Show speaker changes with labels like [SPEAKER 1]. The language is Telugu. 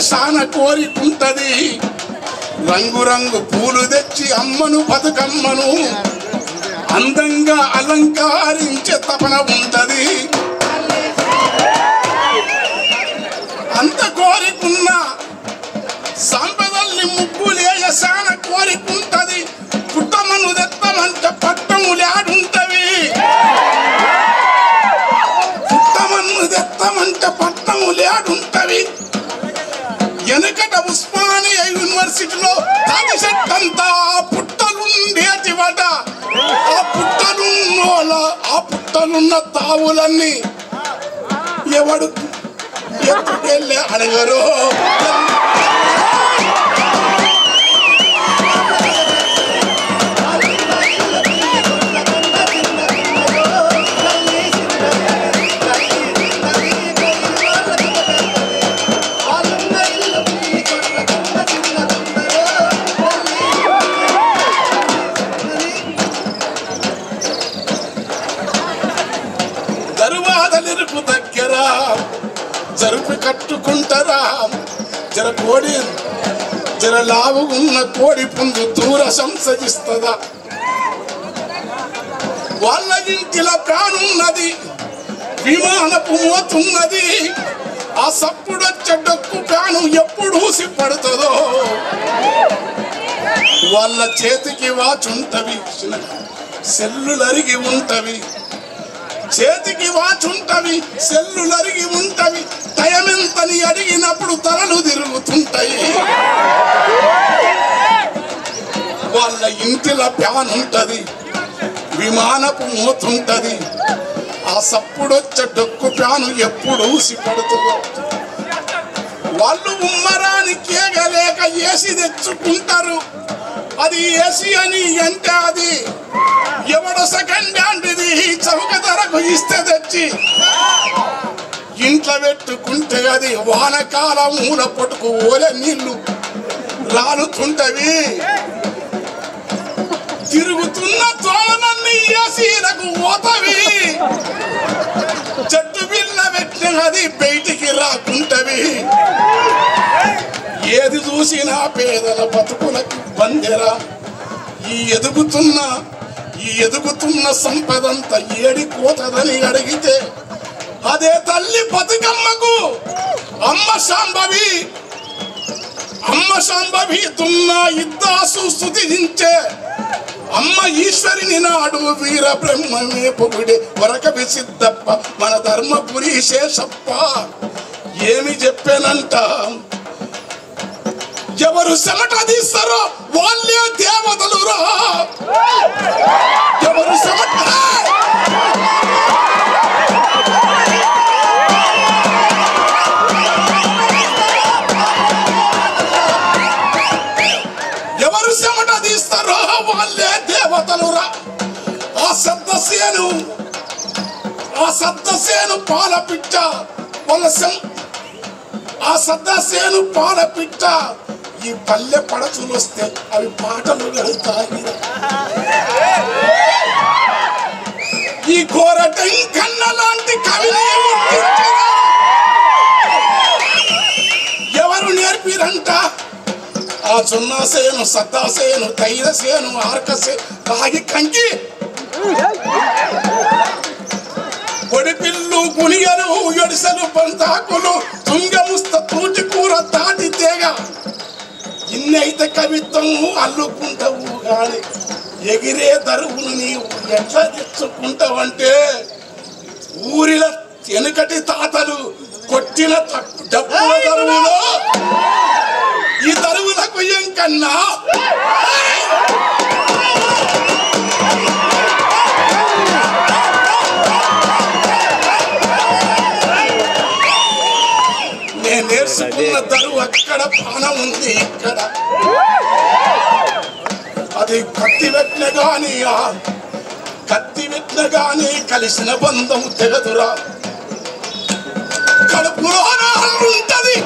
[SPEAKER 1] శాన కోరికుంటది రంగు రంగు పూలు తెచ్చి అమ్మను బతుకమ్మను అందంగా అలంకరించే తపన ఉంటది అంత కోరికున్న సంపదల్ని ముగ్గులేయ శాన కోరికుంటది పుట్టమను తెత్తమంటే పట్టములాడుంటవి పుట్టమన్ను తెత్తమంటే పట్టములాడుంటవి వెనకట ఉస్మానియా యూనివర్సిటీలో తాటి చెట్టంతా పుట్టలుండేటివట ఆ పుట్టలున్న తావులన్నీ ఎవడు ఎత్తుకెళ్ళి అడగరు జరుపు కట్టుకుంటారా జర కోడి జర లావు ఉన్న కోడి పుంజు దూర సంసగిస్తుందా వాళ్ళ ఇంటిలో ప్రాణున్నది విమానపు మోతున్నది ఆ సప్పుడొచ్చే డొక్కు ప్రాణం ఎప్పుడు ఊసి పడుతుందో వాళ్ళ చేతికి వాచుంటవి సెల్లులరిగి ఉంటవి చేతికి వాచుంటవి సెల్లులరిగి ఉంటవి టైమెంతని అడిగినప్పుడు తలలు తిరుగుతుంటాయి వాళ్ళ ఇంటిలో ఫ్యాన్ ఉంటది విమానపు మోతుంటది ఆ సప్పుడొచ్చే డొక్కు ఫ్యాను ఎప్పుడు ఊసి పడుతుందో వాళ్ళు ఉమ్మరాని కేగలేక ఏసి తెచ్చుకుంటారు అది ఏసి అని అంటే అది ఎవడో సెకండ్ హ్యాండ్ది చౌక ధరకు ఇస్తే తెచ్చి ఇంట్లో పెట్టుకుంటే అది వానకాలం మూల పొట్టుకు ఓలే నీళ్లు రాలుతుంటవి తిరుగుతున్న తోలనన్నీ ఏసీలకు పోతవి చెట్టు బిల్ల పెట్టిన అది బయటికి రాకుంటవి ఏది చూసినా పేదల బతుకులకు బందెరా ఈ ఎదుగుతున్న సంపదంతా ఏడి కోతదని అడిగితే అదే తల్లి బతుకమ్మకు అమ్మ శాంభవి దున్న ఇద్దాసు స్తుతించే అమ్మ ఈశ్వరిని నాడు వీర బ్రహ్మమే పొగుడే వరకవి సిద్ధప్ప మన ధర్మపురి శేషప్ప ఏమి చెప్పానంట ఎవరు చెమట తీస్తారో వాళ్ళే దేవతలు రా ఎవరు చెమట తీస్తారో వాళ్ళే దేవతలు రా ఆ సద్దసేను పాల పిట్ట ఆ సద్దసేను పాల పిట్ట ఈ పల్లె పడచులు వస్తే అవి పాటలు వెళ్తాయి ఈ కోరటం కన్న లాంటి కవిని ఎవరు నేర్పిరంట ఆ చున్నాసేను సద్దాసేను తైరసేను ఆర్కసేను రాగి కంకి కొడిపిల్లు గునియలు ఎడిసెలు బంతాకులు తుంగముస్త తూటి కూర తాటి తేగ ఇన్నైతే కవిత్వం అల్లుకుంటావు గాని ఎగిరే దరువును నీవు ఎట్లా తెచ్చుకుంటావంటే ఊరిలో వెనుకటి తాతలు కొట్టిన డబ్బుల దరువులో ఈ దరువులకు ఏం కన్నా నేను నేర్చుకున్న దరువు అక్కడ ప్రాణం ఉంది ఇక్కడ అది కత్తి పెట్టిన గాని కలిసిన బంధం తెగదురా కడుపులో ఉంటది